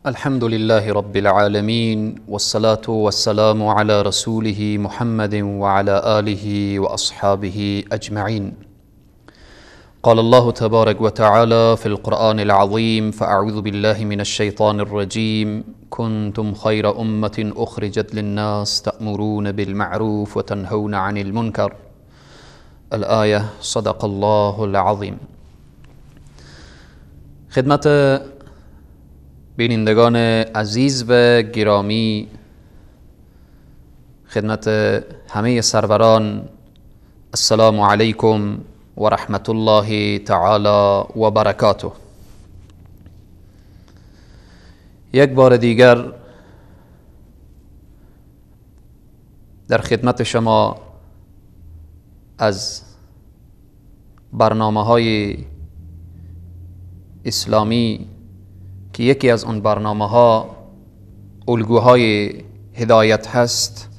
الحمد لله رب العالمين، والصلاة والسلام على رسوله محمد وعلى آله وأصحابه أجمعين. قال الله تبارك وتعالى في القرآن العظيم: فأعوذ بالله من الشيطان الرجيم. كنتم خير أمة أخرجت للناس تأمرون بالمعروف وتنهون عن المنكر. الآية. صدق الله العظيم. خدمت بینندگان عزیز و گرامی، خدمت همه سروران، السلام علیکم و رحمت الله تعالی و برکاته. یک بار دیگر در خدمت شما از برنامه‌های اسلامی که یکی از اون برنامه‌ها الگوهای هدایت هست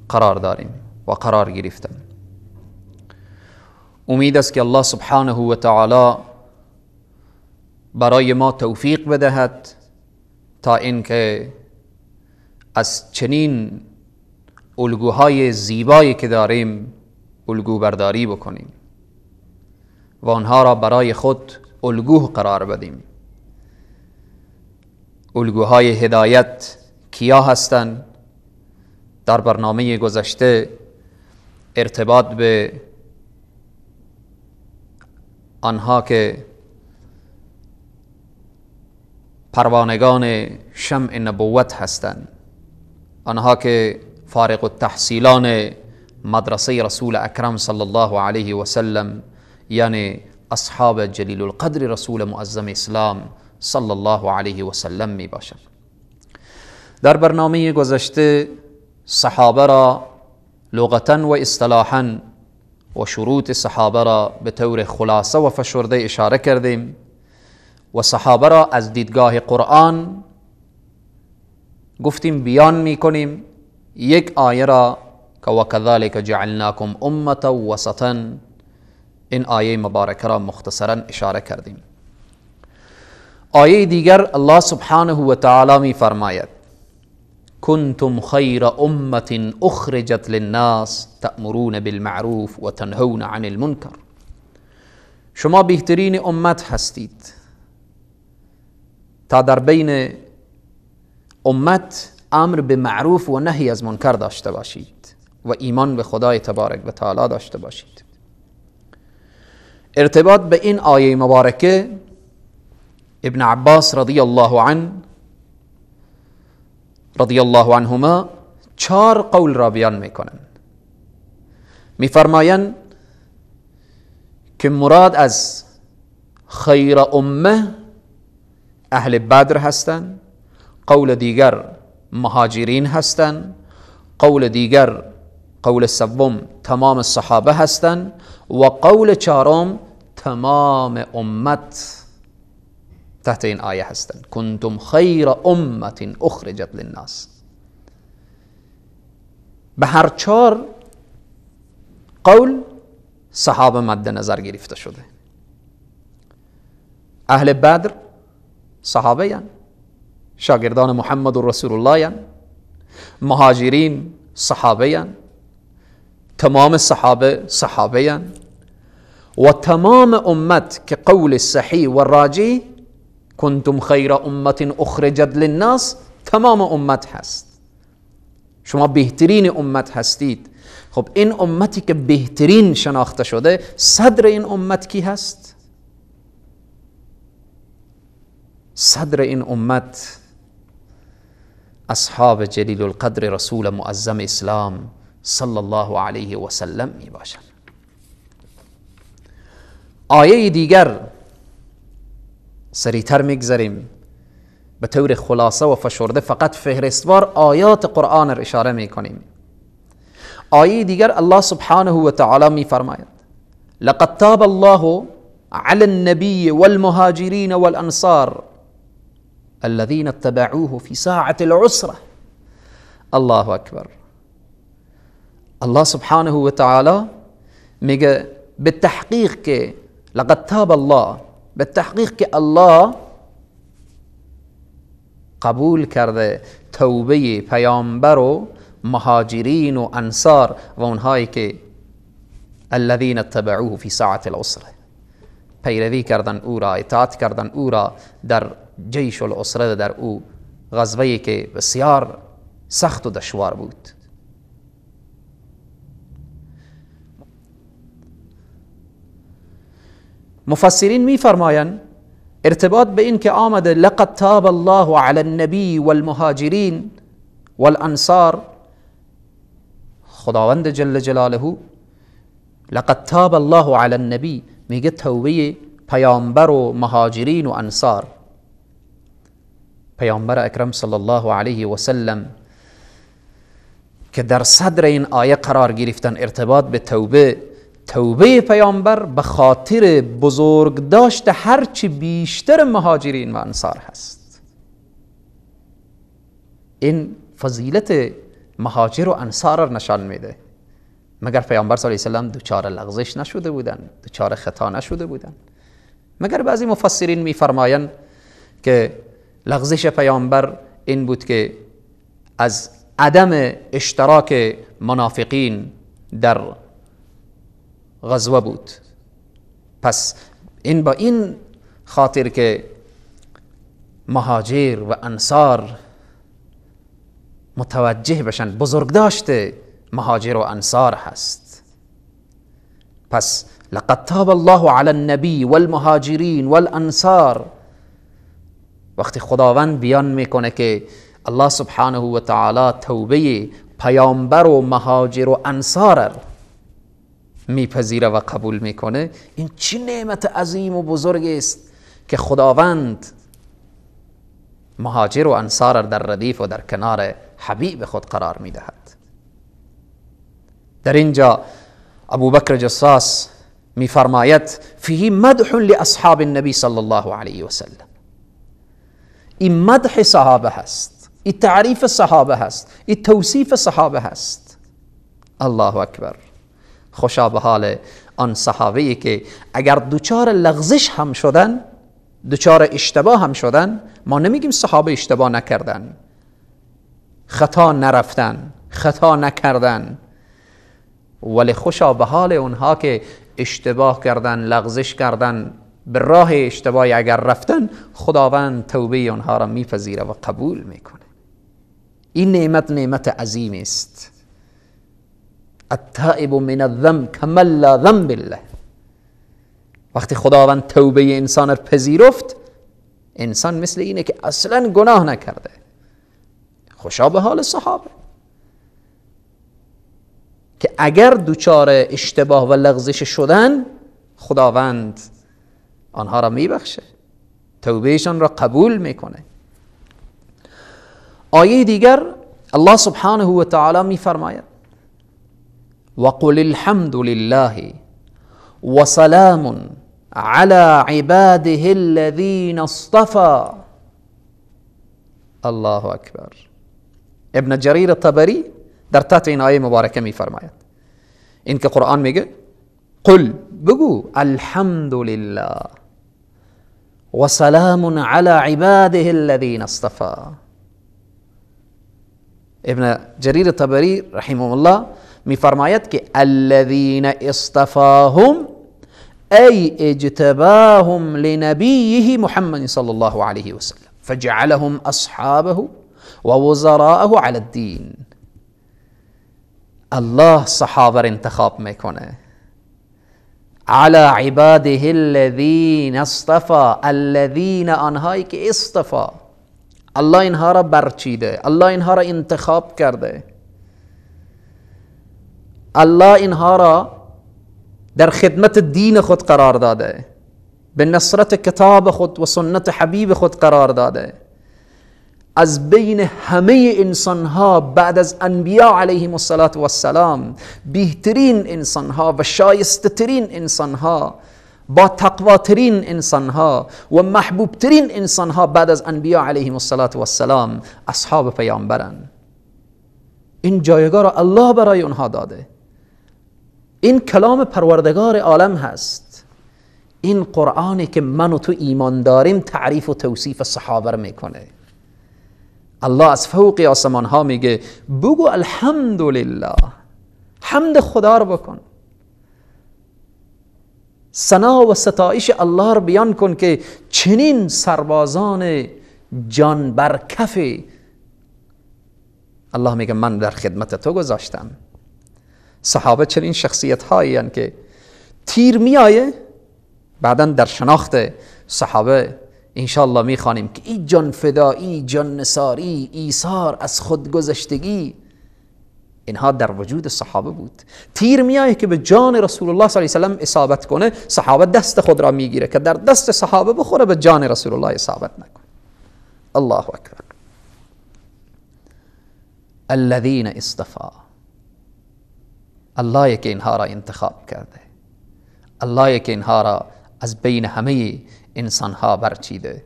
قرار داریم و قرار گرفتم. امید است که الله سبحانه و تعالی برای ما توفیق بدهد تا اینکه از چنین الگوهای زیبایی که داریم الگو برداری بکنیم و آنها را برای خود الگو قرار بدیم. الگوهای هدایت کیا هستند؟ در برنامه گذشته ارتباط به آنها که پروانگان شمع نبوت هستند، آنها که فارغ التحصیلان مدرسه رسول اکرم صلی الله علیه و سلم، یعنی اصحاب جلیل القدر رسول معظم اسلام صلی الله علیه و سلم می باشند. در برنامه گذشته صحابه را لغتا و اصطلاحا و شروط صحابه را به طور خلاصه و فشرده اشاره کردیم و صحابه را از دیدگاه قرآن گفتیم بیان می کنیم. یک آیه را که وکذالک جعلناکم امة وسطا، این آیه مبارکه را مختصرا اشاره کردیم. آیه دیگر الله سبحانه و تعالی می فرماید: کنتم خیر امة اخرجت للناس تأمرون بالمعروف و تنهون عن المنکر. شما بهترین امت هستید تا در بین امت امر به معروف و نهی از منکر داشته باشید و ایمان به خدای تبارک و تعالی داشته باشید. ارتباط به این آیه مبارکه ابن عباس رضی الله عنهما 4 قول را بیان میکنند. میفرمایند که مراد از خیر امه اهل بدر هستند، قول دیگر مهاجرین هستند، قول دیگر، قول سوم تمام صحابه هستند و قول چهارم تمام امت تحت این آیه هستند. کنتم خیر امة اخرجت للناس. به هر 4 قول صحابه مد نظر گرفته شده. اهل بدر صحابه یان، شاگردان محمد رسول الله یان. مهاجرین صحابه یان، تمام صحابه یان. و تمام امت که قول صحیح و راجح کنتم خیر امة اخرجت للناس تمام امت هست. شما بهترین امت هستید. خب این امتی که بهترین شناخته شده، صدر این امت کی هست؟ صدر این امت اصحاب جلیل القدر رسول معظم اسلام صلی الله علیه و سلم می باشند. آیه دیگر سریعتر میگذریم، به طور خلاصه و فشرده فقط فهرستوار آیات قرآن را اشاره میکنیم. آیه دیگر الله سبحانه و تعالی میفرماید: لقد تاب الله على النبي والمهاجرين والانصار الذين اتبعوه في ساعة العسرة. الله اکبر. الله سبحانه و تعالی میگه به تحقیق که لقد تاب الله، به تحقیق که الله قبول کرده توبه پیامبر و مهاجرین و انصار و اونهایی که الذین اتبعوه فی ساعة العسره، پیروی کردن او را، اطاعت کردن او را در جیش العسره، در او غزوه‌ای که بسیار سخت و دشوار بود. مفسرین میفرمایند ارتباط به این که آمده لقد تاب الله علی النبی والمهاجرین والانصار، خداوند جل جلاله لقد تاب الله علی النبی میگه توبه پیامبر و مهاجرین و انصار. پیامبر اکرم صلی الله علیه و سلم که در صدر این آیه قرار گرفتن ارتباط به توبه پیامبر به خاطر بزرگ داشت هرچی بیشتر مهاجرین و انصار هست. این فضیلت مهاجر و انصار را نشان میده. مگر پیامبر صلی الله علیه و سلم دچار لغزش نشده بودن، دچار خطا نشده بودن؟ مگر بعضی مفسرین میفرمایند که لغزش پیامبر این بود که از عدم اشتراک منافقین در غزوه بود. پس این با این خاطر که مهاجر و انصار متوجه بشن بزرگداشت مهاجر و انصار هست. پس لقد تاب الله علی النبی والمهاجرین والانصار، وقتی خداوند بیان میکنه که الله سبحانه و تعالی توبه پیامبر و مهاجر و انصار میپذیره و قبول میکنه، این چه نعمت عظیم و بزرگ است که خداوند مهاجر و انصار در ردیف و در کنار حبیب خود قرار میدهد. در اینجا ابوبکر جصاص میفرماید فیه مدح لاصحاب النبی صلی الله علیه و سلم. این مدح صحابه هست، این تعریف صحابه هست، این توصیف صحابه هست. الله اکبر. خوشا به حال آن صحابه‌ای که اگر دوچار لغزش هم شدن، دوچار اشتباه هم شدن، ما نمیگیم صحابه اشتباه نکردن، خطا نرفتن، خطا نکردن، ولی خوشا به حال اونها که اشتباه کردن، لغزش کردن، به راه اشتباهی اگر رفتن، خداوند توبه اونها را میپذیره و قبول میکنه. این نعمت عظیم است. التائب من الذنب کمن لا ذنب له. وقتی خداوند توبه انسان را پذیرفت، انسان مثل اینه که اصلا گناه نکرده. خوشا به حال صحابه که اگر دوچار اشتباه و لغزش شدن، خداوند آنها را میبخشه، توبهشان را قبول میکنه. آیه دیگر الله سبحانه و تعالی میفرماید وقل الحمد لله وسلام على عباده الذين اصطفى. الله اکبر. ابن جریر طبری در تحت این آیه مبارکه میفرماید این که قرآن میگه قل، بگو الحمد لله وسلام على عباده الذين اصطفى. ابن جریر طبری رحمه الله میفرماید که الذين اصطفاهم ای اجتباهم لنبیه محمد صلی الله علیه و سلم فجعلهم اصحابه و وزراءه على الدین. الله صحابه انتخاب میکنه على عباده الذين اصطفى، الذين آنهایی که اصطفى، الله اینها را برچیده، الله اینها را انتخاب کرده، الله اینها را در خدمت دین خود قرار داده، به نصرت کتاب خود و سنت حبیب خود قرار داده. از بین همه انسانها بعد از انبیاء علیهم السلام بهترین انسانها و شایسته ترین انسانها، با تقواترین انسانها و محبوبترین انسانها بعد از انبیاء علیهم السلام اصحاب پیامبرن. این جایگاه را الله برای اونها داده. این کلام پروردگار عالم هست. این قرآنی که من و تو ایمان داریم تعریف و توصیف صحابه میکنه. الله از فوق آسمان ها میگه بگو الحمدلله، حمد خدا رو بکن، ثنا و ستایش الله رو بیان کن که چنین سربازان جان بر کف الله میگه من در خدمت تو گذاشتم. صحابه چنین شخصیت هایی هستند که تیر میآیه، بعدا در شناخت صحابه انشاءالله میخوانیم که این جان فدایی، جان نثاری، ایثار، از خودگذشتگی، اینها در وجود صحابه بود. تیر میآیه که به جان رسول الله صلی الله علیه و سلم اصابت کنه، صحابه دست خود را میگیره که در دست صحابه بخوره، به جان رسول الله اصابت نکنه. الله اکبر. الذين اصطفى، الله که اینها را انتخاب کرده، الله که اینها را از بین همه انسان ها برچیده.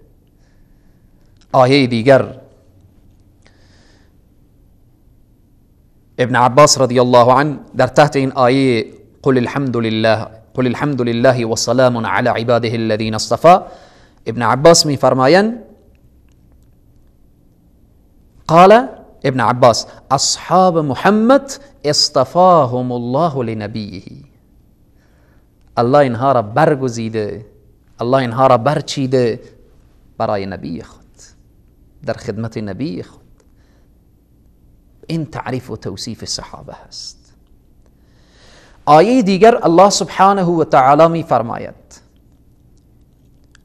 آیه دیگر ابن عباس رضی الله عنه در تحت این آیه قل الحمد لله و سلام علی عباده الذین اصطفى، ابن عباس می فرمایند قال ابن عباس اصحاب محمد اصطفاهم الله لنبیه، الله اینها را برگزیده، الله اینها را برچیده برای نبی خود، در خدمت نبی خود. این تعریف و توصیف صحابه هست. آیه دیگر الله سبحانه و تعالی می فرماید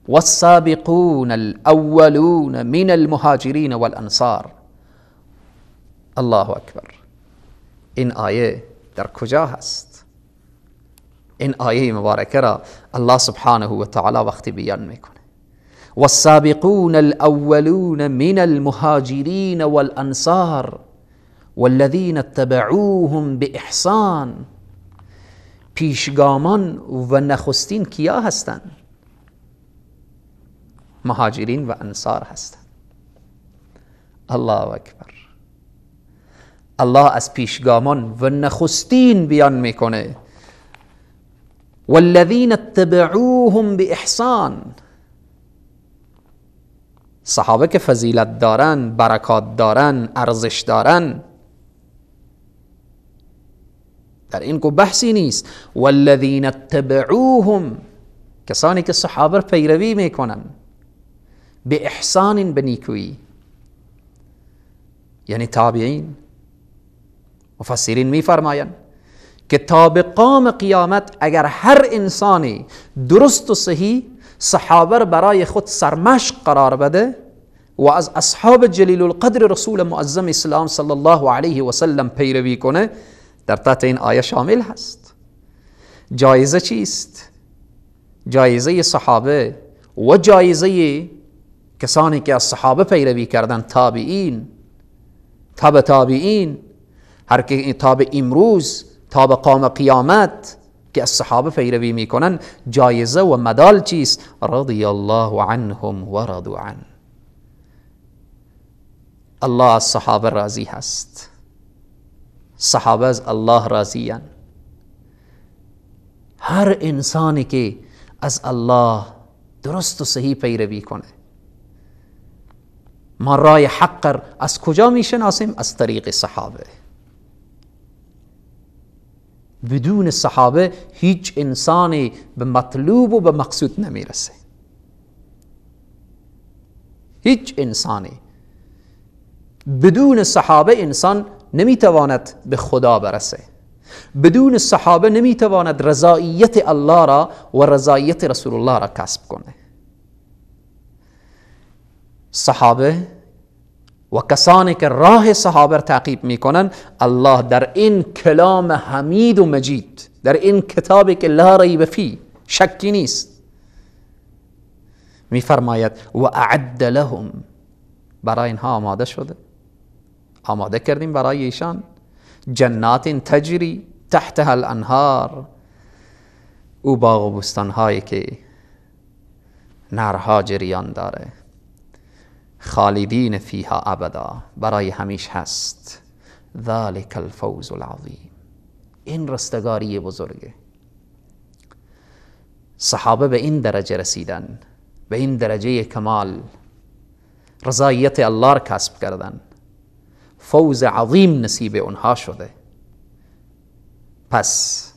والسابقون الاولون من المهاجرین والانصار. الله اکبر. این آیه در کجا هست؟ این آیه مبارکه را الله سبحانه و تعالی وقتی بیان میکنه والسابقون الاولون من المهاجرین والانصار والذین اتبعوهم باحسان، پیشگامان و نخستین کیا هستند؟ مهاجرین و انصار هستند. الله اکبر. الله از پیشگامان و نخستین بیان میکنه والذین اتبعوهم باحسان، صحابه که فضیلت دارن، برکات دارن، ارزش دارن، در این کو بحثی نیست. والذین اتبعوهم، کسانی که صحابه پیروی میکنن، به احسان، به نیکویی، یعنی تابعین. مفسرین میفرمایند که تا به قام قیامت اگر هر انسانی درست و صحیح صحابه برای خود سرمشق قرار بده و از اصحاب جلیل القدر رسول معظم اسلام صلی الله علیه و سلم پیروی کنه، در تحت این آیه شامل هست. جایزه چیست؟ جایزه صحابه و جایزه کسانی که از صحابه پیروی کردن، تابعین، تبع تابعین، هر که تا به امروز، تا به قام قیامت که از صحابه پیروی میکنن، جایزه و مدال چیست؟ رضی الله عنهم و رضوا عنه. الله از صحابه راضی هست، صحابه از الله راضیان. هر انسانی که از الله درست و صحیح پیروی کنه، ما رای حق از کجا میشناسیم؟ از طریق صحابه. بدون صحابه هیچ انسانی به مطلوب و به مقصود نمیرسه. هیچ انسانی بدون صحابه انسان نمیتواند به خدا برسه. بدون صحابه نمیتواند رضایت الله را و رضایت رسول الله را کسب کنه. صحابه و کسانی که راه صحابه را تعقیب میکنن، الله در این کلام حمید و مجید، در این کتابی که لا ریب فی، شکی نیست، میفرماید و اعد لهم، برای اینها آماده شده، آماده کردیم برای ایشان، جنات تجری تحتها الانهار، او باغ و بستانهایی که نهرها جریان داره، خالدین فیها ابدا، برای همیش هست. ذلک الفوز العظیم، این رستگاری بزرگه. صحابه به این درجه رسیدن، به این درجه کمال، رضایت الله را کسب کردن، فوز عظیم نصیب اونها شده. پس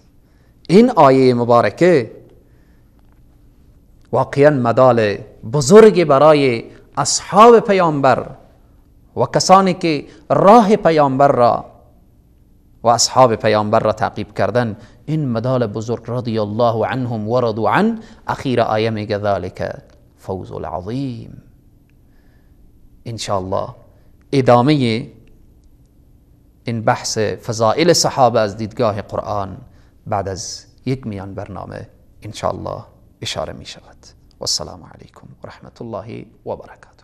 این آیه مبارکه واقعا مدال بزرگ برای اصحاب پیامبر و کسانی که راه پیامبر را و اصحاب پیامبر را تعقیب کردن. این مدال بزرگ رضی الله عنهم و رضوا عنه. اخیر آیه میگه ذالک فوز العظیم. انشاءالله ادامه این بحث فضائل صحابه از دیدگاه قرآن بعد از یک میان برنامه انشاءالله اشاره می شود. و السلام علیکم و رحمت الله و برکاته.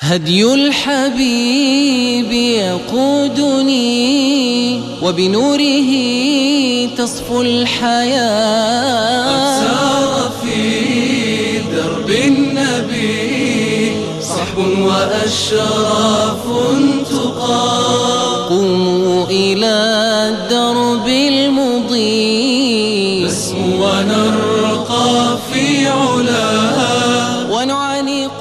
هدي الحبيب يقودني وبنوره تصفو الحياة. قد سار في درب النبي صحب وأشراف تقى. قوموا إلى الدرب المضيء نسمو ونرقى في علاها ونعانق.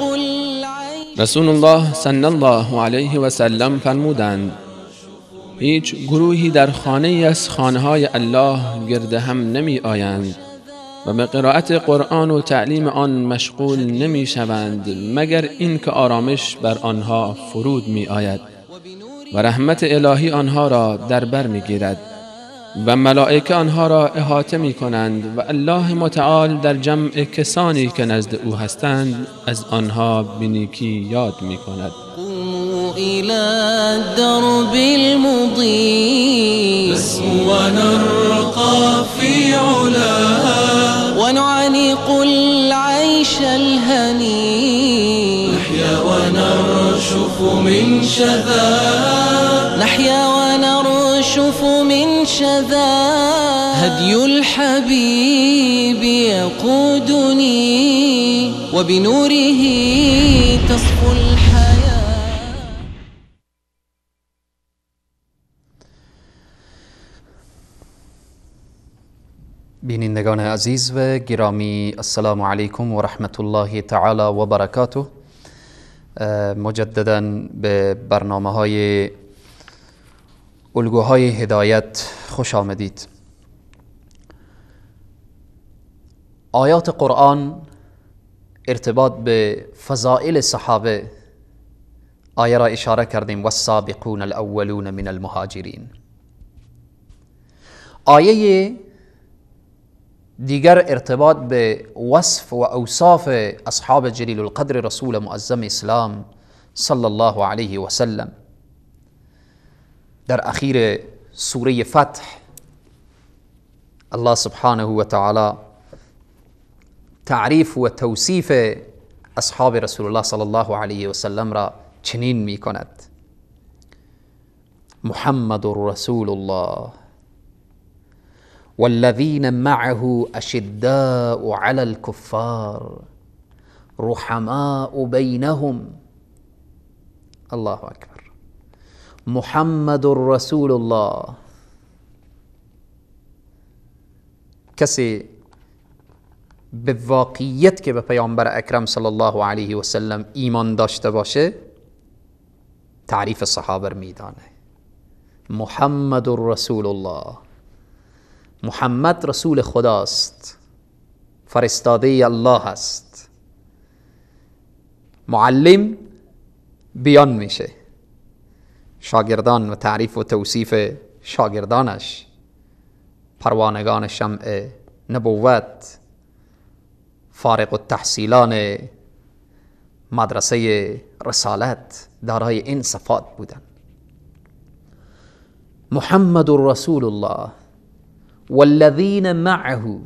رسول الله صلی الله علیه و سلم فرمودند هیچ گروهی در خانه از خانه‌های الله گرد هم نمی آیند و به قرائت قرآن و تعلیم آن مشغول نمی شوند مگر این که آرامش بر آنها فرود می آید و رحمت الهی آنها را در بر می گیرد و ملائکه آنها را احاطه می کنند و الله متعال در جمع کسانی که نزد او هستند از آنها به نیکی یاد می کند. قوموا إلى الدرب المضيء نسمو ونرقى في علاها ونعانق العيش الهني. نحيا ونرشف من شذا نحيا ونرشف من شذا. هدي الحبيب يقودني وبنوره تصفو الحياة. بینندگان عزیز و گرامی، السلام علیکم و رحمت الله تعالی و برکاته. مجددا به برنامه های الگوهای هدایت خوش آمدید. آیات قرآن ارتباط به فضائل صحابه آیه را اشاره کردیم والسابقون الاولون من المهاجرین. آیه دیگر ارتباط به وصف و اوصاف اصحاب جلیل القدر رسول معظم اسلام صلی الله علیه و سلم. در اخیر سوره فتح الله سبحانه و تعالی تعریف و توصیف اصحاب رسول الله صلی الله علیه و سلم را چنین می کند: محمد رسول الله والذین معه اشداء علی الكفار رحماء بینهم. الله اکبر. محمد رسول الله، کسی به واقعیت که به پیامبر اکرم صلی الله علیه و سلم ایمان داشته باشه تعریف صحابه میدانه. محمد رسول الله، محمد رسول خداست، فرستاده الله است. معلم بیان میشه، شاگردان و تعریف و توصیف شاگردانش، پروانگان شمع نبوت، فارغ التحصیلان مدرسه رسالت دارای این صفات بودن. محمد رسول الله والذین معه،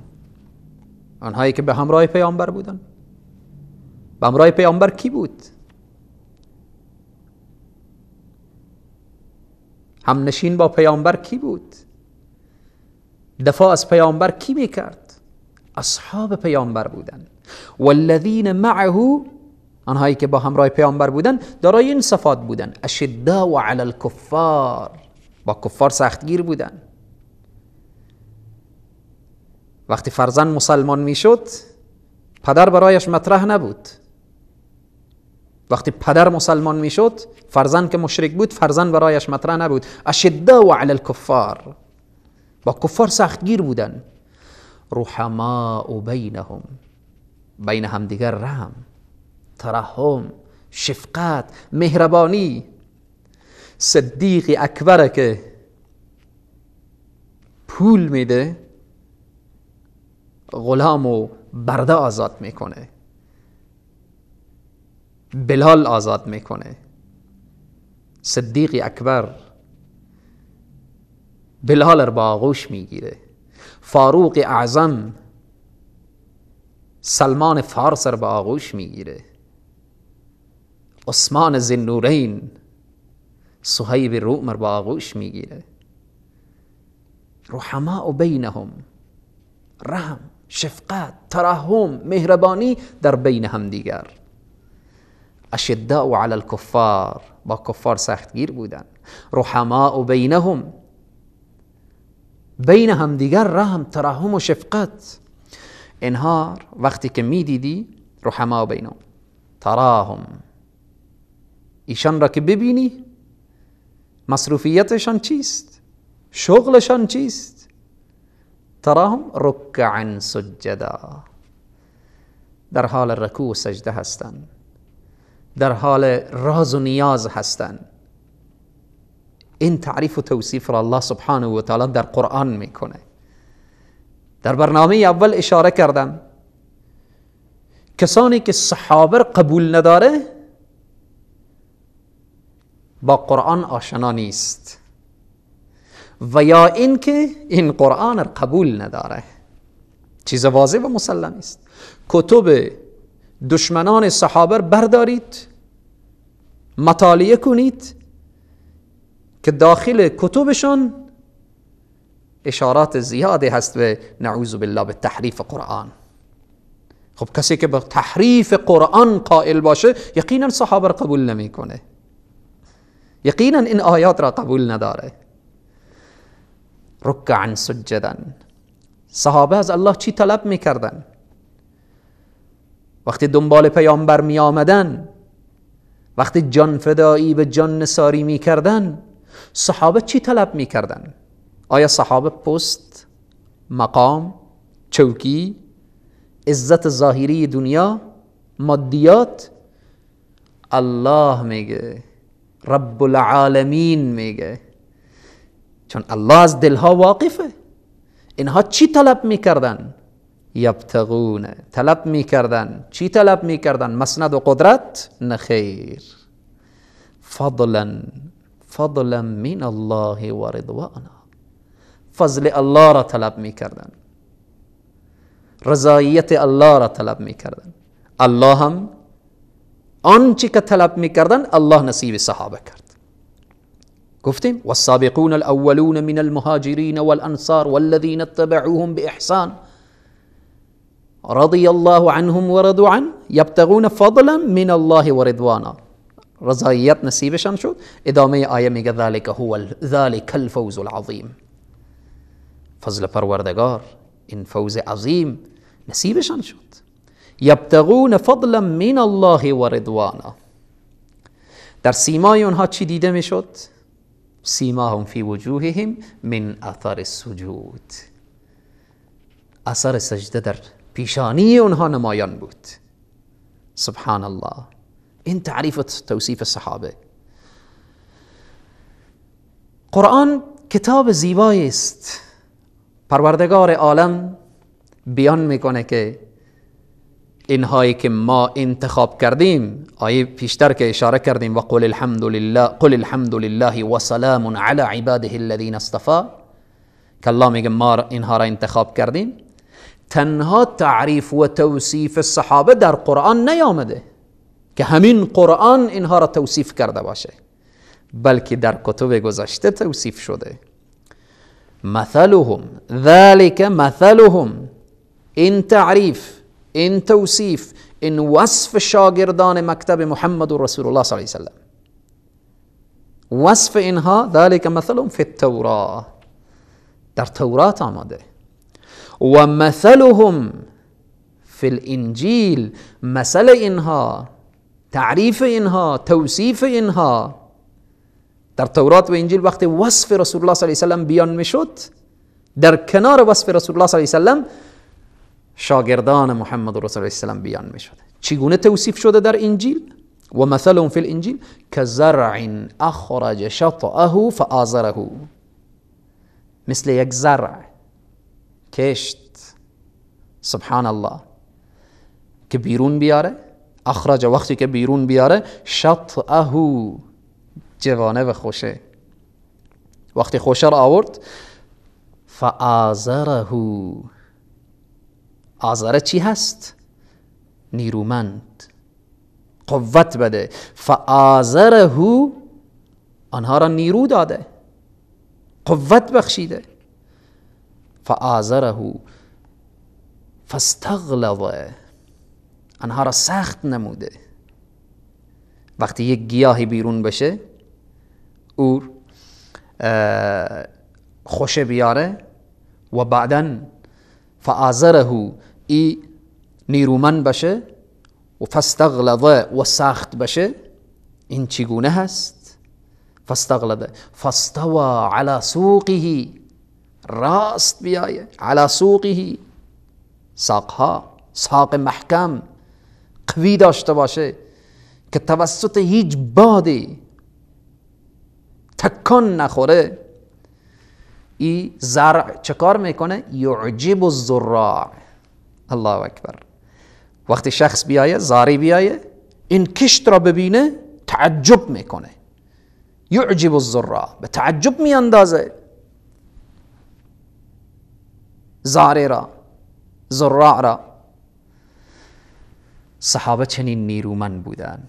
آنهایی که به همراه پیامبر بودن. به همراه پیامبر کی بود؟ هم نشین با پیامبر کی بود؟ دفاع از پیامبر کی میکرد؟ اصحاب پیامبر بودن. والذین معه، آنهایی که با همراه پیامبر بودن دارای این صفات بودن. اشداء علی الکفار، با کفار سختگیر بودن. وقتی فرزند مسلمان میشد پدر برایش مطرح نبود. وقتی پدر مسلمان میشد فرزند که مشرک بود فرزند برایش مطرح نبود. اشداء علی الکفار، با کفار سختگیر بودن. رحماء بینهم، بین همدیگر رحم، ترحم، شفقت، مهربانی. صدیق اکبر که پول میده غلامو برده آزاد میکنه، بلال آزاد میکنه. صدیق اکبر بلال رو با آغوش میگیره. فاروق اعظم سلمان فارس رو با آغوش میگیره. عثمان ذی‌النورین صهیب روم رو با آغوش میگیره. رحماء بینهم، رحم، شفقت، ترحم، مهربانی در بین هم دیگر. اشداء علی الکفار، با کفار سختگیر بودن. رحماء بینهم، بین هم دیگر رحم، ترحم و شفقت. اینها وقتی که میدیدی رحماء بینهم، تراهم، ایشان را که ببینی مصروفیتشان چیست، شغلشان چیست. تراهم رکعا سجدا، در حال رکوع و سجده هستند، در حال راز و نیاز هستند. این تعریف و توصیف را الله سبحانه و تعالی در قرآن میکنه. در برنامه اول اشاره کردم کسانی که صحابه قبول نداره با قرآن آشنا نیست، و یا این که این قرآن را قبول نداره. چیز واضح و مسلم است. کتب دشمنان صحابه بردارید، مطالعه کنید که داخل کتبشان اشارات زیادی هست و نعوذ بالله به تحریف قرآن. خب کسی که به تحریف قرآن قائل باشه یقینا صحابه را قبول نمیکنه، یقینا این آیات را قبول نداره. رکعا سجدا، صحابه از الله چی طلب میکردن؟ وقتی دنبال پیامبر می آمدن، وقتی جان فدایی به جان نثاری می کردن، صحابه چی طلب می کردن؟ آیا صحابه پست، مقام، چوکی، عزت ظاهری دنیا، مادیات؟ الله میگه، رب العالمین میگه، چون الله از دلها واقفه. اینها چی طلب میکردن؟ یبتغون، طلب میکردن. چی طلب میکردن؟ مسند و قدرت؟ نخیر. فضلا من الله و رضوانا، فضل الله را طلب میکردن، رضایت الله را طلب میکردن. الله هم آنچه که طلب میکردن الله نصیب صحابه کرد. گفتیم والسابقون الاولون من المهاجرین والانصار والذین اتبعوهم باحسان رضی الله عنهم ورضوا عنه یبتغون فضلا من الله و رضوانا، رضایت نصیبشان شد. ادامه آیه میگه ذلك الفوز العظیم، فضل پروردگار، این فوز عظیم نصیبشان شد. یبتغون فضلا من الله و رضوانا. در سیمای اونها چی دیده میشد؟ سیماهم فی وجوههم من اثر السجود، اثر سجده در پیشانی اونها نمایان بود. سبحان الله. این تعریف و توصیف صحابه. قرآن کتاب زیبایی است. پروردگار عالم بیان میکنه که اینهایی که ما انتخاب کردیم، آیه پیشتر که اشاره کردیم، و قل الحمد لله و سلام علی عباده الذین اصطفى، که الله میگه ما اینها را انتخاب کردیم. تنها تعریف و توصیف صحابه در قرآن نیامده که همین قرآن اینها را توصیف کرده باشه، بلکه در کتب گذشته توصیف شده. مثلهم ذلك مثلهم این تعریف، این توصیف، این وصف شاگردان مکتب محمد رسول الله صلی الله علیه وسلم، وصف اینها ذلك مثلهم فی التوراة، در تورات آمده، و مثلهم فی الانجیل، مثل اینها، تعریف اینها، توصیف اینها در تورات و انجیل وقتی وصف رسول الله صلی الله علیه وسلم بیان میشد، در کنار وصف رسول الله صلی الله علیه وسلم شاگردان محمد رسول الله صلی الله علیه وسلم بیان میشد. چگونه توصیف شده در انجیل؟ و مثلهم فی الانجیل کزرع اخرج شطأه فآزره، مثل یک زرع، کشت، سبحان الله، که بیرون بیاره، اخرج وقتی که بیرون بیاره، شطأه جوانه و خوشه، وقتی خوشه را آورد، فآزره، آزره چی هست؟ نیرومند، قوت بده. فآزره، آنها را نیرو داده، قوت بخشیده. فآزره فاستغلظ، آنها را سخت نموده. وقتی یک گیاهی بیرون بشه، او خوشه بیاره و بعداً فآزره ای نیرومند بشه و فاستغلظ و سخت بشه، این چگونه هست؟ فاستغلظ فاستوى على سوقه، راست بیایه، على سوقه، ساقها، ساق محکم قوی داشته باشه که توسط هیچ بادی تکان نخوره. این زرع چه کار میکنه؟ یعجب الزراع. الله اکبر. وقتی شخص بیایه، زاری بیایه، این کشت را ببینه تعجب میکنه، یعجب الزراع، به تعجب میاندازه زاری را، زراع را. صحابه چنین نیرومند بودن،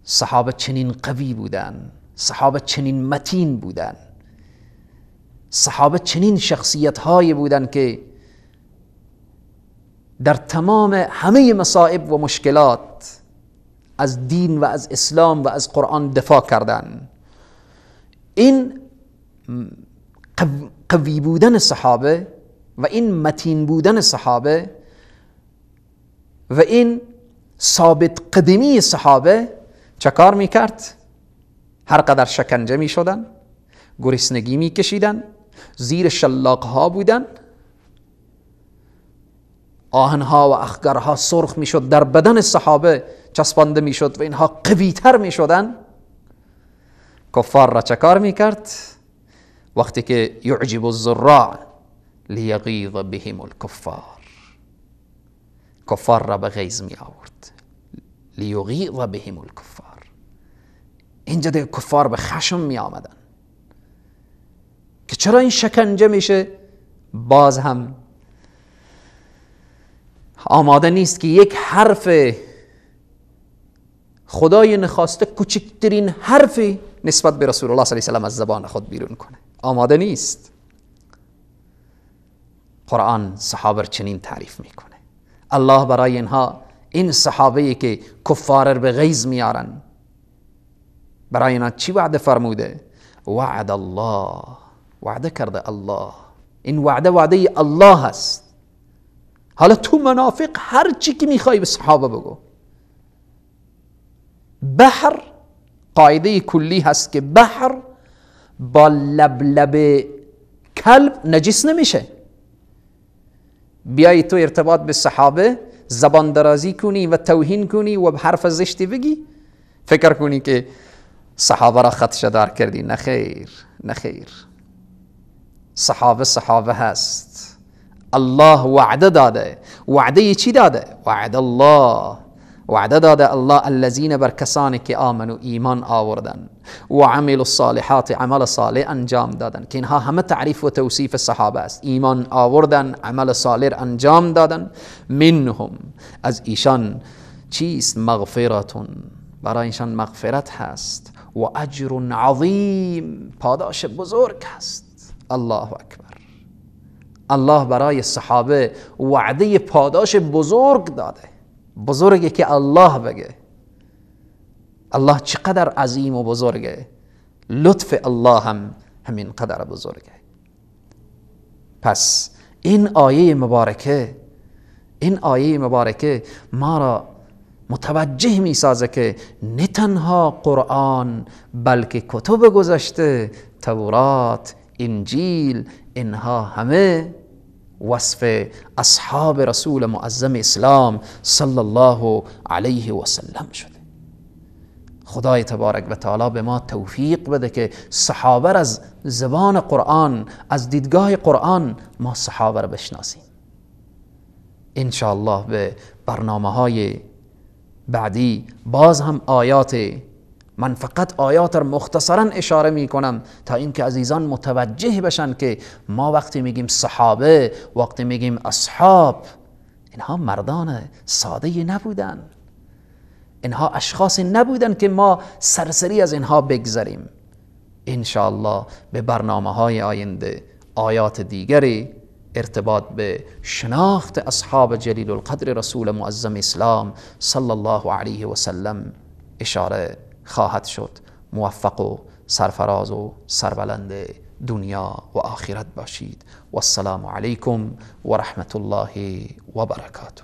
صحابه چنین قوی بودن، صحابه چنین متین بودن، صحابه چنین شخصیت هایی بودن که در تمام همه مصائب و مشکلات از دین و از اسلام و از قرآن دفاع کردن. این قوی بودن صحابه و این متین بودن صحابه و این ثابت قدمی صحابه چه کار میکرد؟ هر قدر شکنجه میشدن، گرسنگی میکشیدن، زیر شلاقها بودن، آهنها و اخگرها سرخ میشد، در بدن صحابه چسبانده میشد و اینها قویتر میشدن. کفار را چه کار میکرد؟ وقتی که یعجب الزراع لیغیظ بهم الکفار، کفار را به غیظ می آورد، لیغیظ بهم الکفار. اینجا دیگه کفار به خشم می آمدن که چرا این شکنجه میشه. باز هم آماده نیست که یک حرف خدای نخواسته، کوچکترین حرفی نسبت به رسول الله صلی الله علیه و سلم از زبان خود بیرون کنه، آماده نیست. قرآن صحابه چنین تعریف میکنه. الله برای اینها، این صحابه‌ای که کفار به غیظ میارن، برای اینا چی وعده فرموده؟ وعد الله، وعده کرده الله. این وعده الله هست. حالا تو منافق هر چی که میخوای به صحابه بگو. بحر، قاعده کلی هست که بحر با لبلب کلب نجس نمیشه. بیایی تو ارتباط به صحابه زبان درازی کنی و توهین کنی و حرف زشتی بگی، فکر کنی که صحابه را خدشه دار کردی. نخیر، نخیر. صحابه هست. الله وعده داده. وعده چی داده؟ وعده الله. وعده داده الله الذین، بر کسانی که آمنو، ایمان آوردن، و عملوا الصالحات، عمل صالح انجام دادن، که اینها همه تعریف و توصیف صحابه است. ایمان آوردن، عمل صالح انجام دادن. منهم، از ایشان چیست؟ مغفرتون، برای ایشان مغفرت هست، و اجر عظیم، پاداش بزرگ هست. الله اکبر، الله برای صحابه وعده پاداش بزرگ داده. بزرگه که الله بگه. الله چقدر عظیم و بزرگه، لطف الله هم همین قدر بزرگه. پس این آیه مبارکه ما را متوجه می سازه که نه تنها قرآن بلکه کتب گذشته، تورات، انجیل، اینها همه وصف اصحاب رسول معظم اسلام صلی الله علیه و سلم شده. خدای تبارک و تعالی به ما توفیق بده که صحابه از زبان قرآن، از دیدگاه قرآن ما صحابه را بشناسیم. انشاءالله به برنامه‌های بعدی باز هم من فقط آیات را مختصرا اشاره می کنم تا اینکه عزیزان متوجه بشن که ما وقتی میگیم صحابه، وقتی میگیم اصحاب، اینها مردان ساده نبودن، اینها اشخاص نبودن که ما سرسری از اینها بگذریم. انشاءالله به برنامه‌های آینده آیات دیگری ارتباط به شناخت اصحاب جلیل القدر رسول معظم اسلام صلی الله علیه و سلم اشاره خواهد شد. موفق و سرفراز و سربلند دنیا و آخرت باشید. والسلام علیکم و رحمت الله و برکاته.